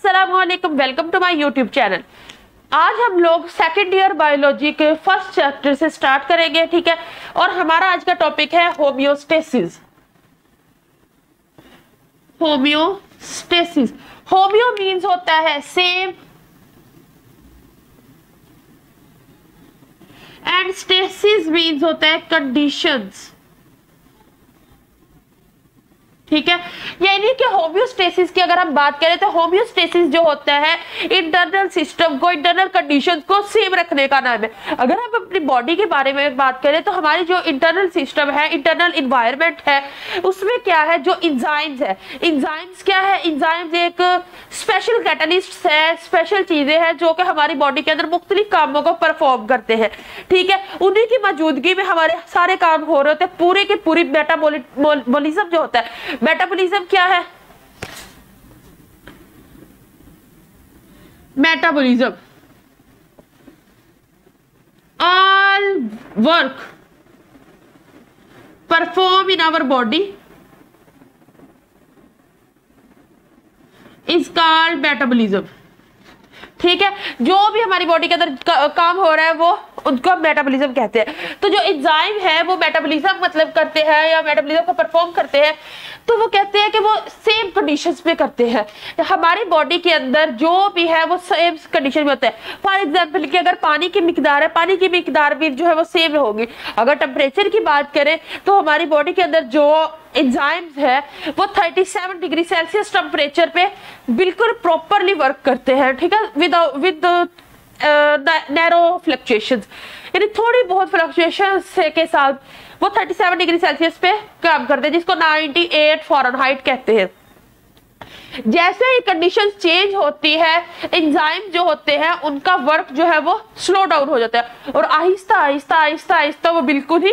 अस्सलामुअलैकुम, welcome to my YouTube channel. आज हम लोग सेकेंड ईयर बायोलॉजी के फर्स्ट चैप्टर से स्टार्ट करेंगे, ठीक है। और हमारा आज का टॉपिक है होम्योस्टेसिस। होम्योस्टेसिस, होम्यो मीन्स होता है सेम एंड स्टेसिस मीन्स होता है कंडीशंस, ठीक है। यानी कि होम्योस्टेसिस की अगर हम बात करें तो होम्योस्टेसिस जो होता है इंटरनल सिस्टम को, इंटरनल कंडीशंस को सेम रखने का नाम है। अगर हम अपनी बॉडी के बारे में बात करें तो हमारी जो इंटरनल सिस्टम है, इंटरनल इन्वायरमेंट है, उसमें क्या है, जो इंजाइम्स है, इंजाइम्स क्या है, इंजाइम्स एक स्पेशल कैटलिस्ट है, स्पेशल चीजें हैं जो कि हमारी बॉडी के अंदर मुख्तलिफ कामों को परफॉर्म करते हैं, ठीक है। उन्हीं की मौजूदगी में हमारे सारे काम हो रहे होते हैं। पूरे की पूरी मेटाबॉलिज्म जो होता है, मेटाबॉलिज्म क्या है, metabolism all work perform in our body is called metabolism, ठीक है। जो भी हमारी बॉडी के अंदर काम हो रहा है वो उनको मेटाबॉलिज्म कहते हैं। तो जो एंजाइम है वो मेटाबॉलिज्म मतलब करते हैं या मेटाबॉलिज्म को परफॉर्म करते हैं, तो वो कहते हैं कि वो सेम कंडीशंस पे करते हैं। हमारी बॉडी के अंदर जो भी है वो सेम कंडीशन में होता है। फॉर एग्जांपल कि अगर पानी की मिकदार है, पानी की मिकदार भी जो है वो सेम होगी। अगर टेम्परेचर की बात करें तो हमारी बॉडी के अंदर जो एंजाइम्स है वो 37 डिग्री सेल्सियस टेम्परेचर पे बिल्कुल प्रॉपरली वर्क करते हैं, ठीक है, विद नैरो फ्लक्चुएशंस, यानी थोड़ी बहुत फ्लक्चुएशंस के साथ वो 37 डिग्री सेल्सियस पे काम करते हैं, जिसको 98 फ़ारेनहाइट कहते हैं। जैसे ही कंडीशन चेंज होती है, एंजाइम जो होते हैं उनका वर्क जो है वो स्लो डाउन हो जाता है और आहिस्ता आहिस्ता आहिस्ता आहिस्ता वो बिल्कुल ही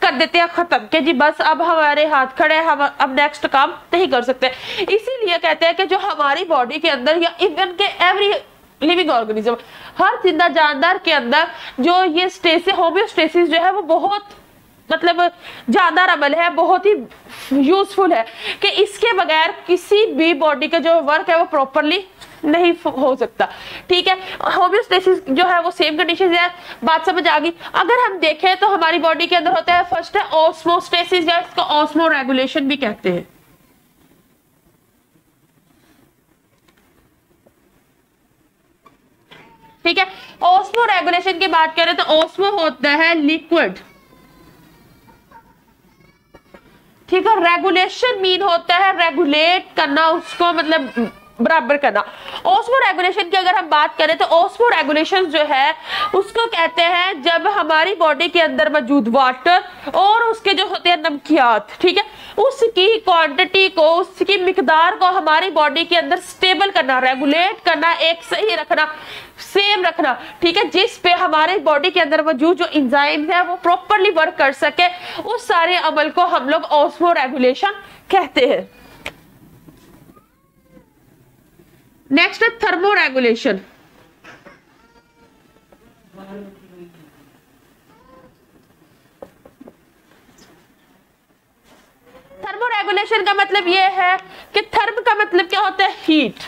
कर देते हैं खत्म, कि जी बस अब हमारे हाथ खड़े, हम अब नेक्स्ट काम नहीं कर सकते। इसीलिए कहते हैं कि जो हमारी बॉडी के अंदर या इवन के एवरी लिविंग ऑर्गेनिज्म, हर जिंदा जानदार के अंदर जो ये स्टेसिस, होम्योस्टेसिस जो है वो बहुत मतलब जानदार अमल है, बहुत ही यूजफुल है, कि इसके बगैर किसी भी बॉडी का जो वर्क है वो प्रॉपरली नहीं हो सकता, ठीक है। होम्योस्टेसिस जो है वो सेम कंडीशन है, बात समझ आ गई। अगर हम देखें तो हमारी बॉडी के अंदर होता है, फर्स्ट है ऑस्मोस्टेसिस या इसको ऑस्मो रेगुलेशन भी कहते हैं, ठीक है। ऑस्मो रेगुलेशन की बात करें तो ऑस्मो होता है लिक्विड, ठीक है। रेगुलेशन मीन होता है रेगुलेट करना, उसको मतलब बराबर करना। ऑस्मो रेगुलेशन की अगर हम बात करें तो ऑस्मो रेगुलेशन जो है उसको कहते हैं जब हमारी बॉडी के अंदर मौजूद वाटर और उसके जो होते हैं नमकियात, ठीक है, उसकी क्वांटिटी को, उसकी मिकदार को हमारी बॉडी के अंदर स्टेबल करना, रेगुलेट करना, एक सही रखना, सेम रखना, ठीक है, जिस पे हमारे बॉडी के अंदर मौजूद जो एंजाइम्स है वो प्रॉपरली वर्क कर सके, उस सारे अमल को हम लोग ऑस्मो रेगुलेशन कहते हैं। नेक्स्ट है थर्मो रेगुलेशन। थर्मो रेगुलेशन का मतलब यह है कि थर्म का मतलब क्या होता है, हीट।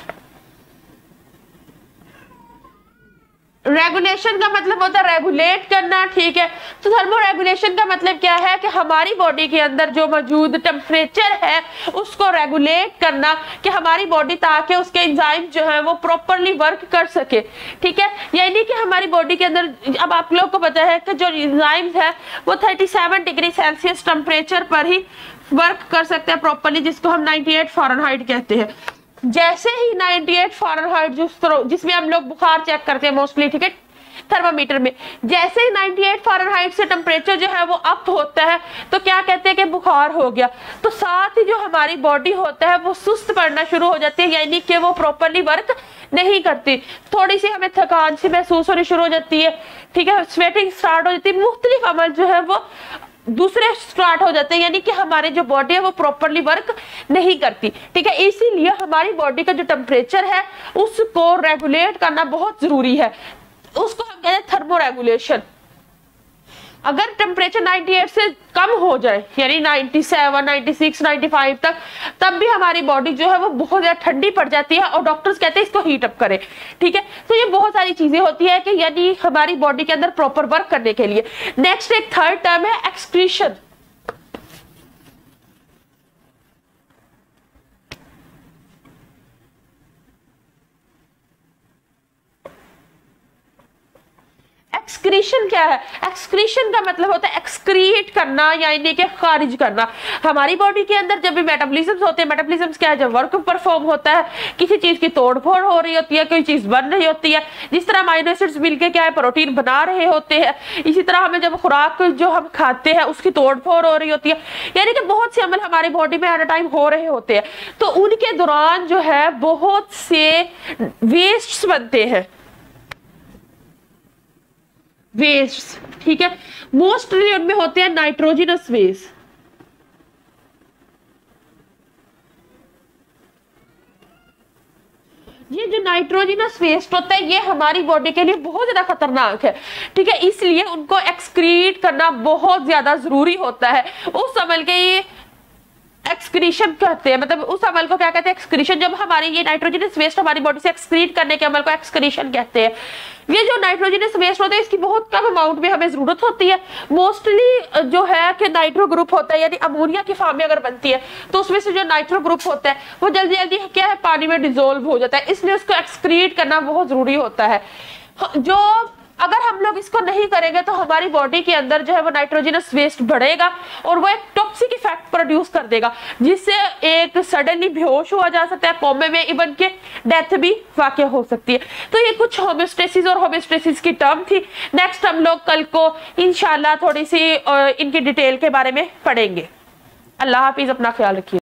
रेगुलेशन का मतलब होता है रेगुलेट करना, ठीक है। तो थर्मो रेगुलेशन का मतलब क्या है कि हमारी बॉडी के अंदर जो मौजूद टेम्परेचर है उसको रेगुलेट करना, कि हमारी बॉडी ताकि उसके एंजाइम जो है वो प्रॉपरली वर्क कर सके, ठीक है। यानी कि हमारी बॉडी के अंदर, अब आप लोग को पता है कि जो एंजाइम्स है वो 37 डिग्री सेल्सियस टेम्परेचर पर ही वर्क कर सकते हैं प्रॉपरली, जिसको हम 98 फ़ारेनहाइट कहते हैं। जैसे ही 98 फ़ारेनहाइट जिसमें हम लोग बुखार चेक करते हैं मोस्टली, ठीक है, थर्मामीटर में, जैसे ही 98 फ़ारेनहाइट से टेम्परेचर जो है वो अप होता है तो क्या कहते हैं कि बुखार हो गया। तो साथ ही जो हमारी बॉडी होता है वो सुस्त पड़ना शुरू हो जाती है, यानी कि वो प्रॉपरली वर्क नहीं करती, थोड़ी सी हमें थकान सी महसूस होनी शुरू हो जाती है, ठीक है, स्वेटिंग स्टार्ट हो जाती है, मुख्तलिफ अमल जो है वो दूसरे स्टार्ट हो जाते हैं, यानी कि हमारी जो बॉडी है वो प्रॉपरली वर्क नहीं करती, ठीक है। इसीलिए हमारी बॉडी का जो टेम्परेचर है उसको रेगुलेट करना बहुत जरूरी है, उसको हम कहते हैं थर्मो रेगुलेशन। अगर टेम्परेचर 98 से कम हो जाए, यानी 97, 96, 95 तक, तब भी हमारी बॉडी जो है वो बहुत ज्यादा ठंडी पड़ जाती है और डॉक्टर्स कहते हैं इसको हीट अप करें। ठीक है, तो ये बहुत सारी चीजें होती है कि यानी हमारी बॉडी के अंदर प्रॉपर वर्क करने के लिए। नेक्स्ट एक थर्ड टर्म है एक्सक्रीशन। एक्सक्रीशन क्या है? एक्सक्रीशन का मतलब होता है एक्सक्रीट करना, यानी कि खारिज करना। हमारी बॉडी के अंदर जब भी मेटाबॉलिज्म्स होते हैं, मेटाबॉलिज्म्स क्या है? जब वर्क परफॉर्म होता है, किसी चीज की तोड़फोड़ हो रही होती है, कोई चीज बन रही होती है, जिस तरह अमीनो एसिड्स मिलके क्या है प्रोटीन बना रहे होते हैं, इसी तरह हमें जब खुराक जो हम खाते हैं उसकी तोड़फोड़ हो रही होती है, यानी कि बहुत से अमल हमारी बॉडी में एट अ टाइम हो रहे होते हैं। तो उनके दौरान जो है बहुत से वेस्ट्स बनते हैं, वेस्ट। ठीक है, मोस्टली उनमें होते हैं नाइट्रोजनस वेस्ट। ये जो नाइट्रोजनस वेस्ट होता है ये हमारी बॉडी के लिए बहुत ज्यादा खतरनाक है। ठीक है, इसलिए उनको एक्सक्रीट करना बहुत ज्यादा जरूरी होता है। उस अमल के ये एक्सक्रीशन कहते हैं, मतलब उस अमल को क्या कहते हैं? एक्सक्रीशन। जब हमारी ये नाइट्रोजनस वेस्ट हमारी बॉडी से एक्सक्रीट करने के अमल को एक्सक्रीशन कहते हैं। ये जो नाइट्रोजनस वेस्ट होता है इसकी बहुत कम अमाउंट में हमें जरूरत होती है। मोस्टली जो है कि नाइट्रो ग्रुप होता है, यानी अमोनिया की फॉर्म में अगर बनती है तो उसमें से जो नाइट्रो ग्रुप होता है वो जल्दी जल्दी क्या है पानी में डिसोल्व हो जाता है, इसलिए उसको एक्सक्रीट करना बहुत जरूरी होता है। जो अगर हम लोग इसको नहीं करेंगे तो हमारी बॉडी के अंदर जो है वो नाइट्रोजनस वेस्ट बढ़ेगा और वो एक टॉक्सिक इफेक्ट प्रोड्यूस कर देगा, जिससे एक सडनली बेहोश हुआ जा सकता है, कोमे में इवन के डेथ भी वाकई हो सकती है। तो ये कुछ होम्योस्टेसिस और होम्योस्टेसिस की टर्म थी। नेक्स्ट हम लोग कल को इंशाल्लाह थोड़ी सी इनकी डिटेल के बारे में पढ़ेंगे। अल्लाह हाफिज, अपना ख्याल रखिए।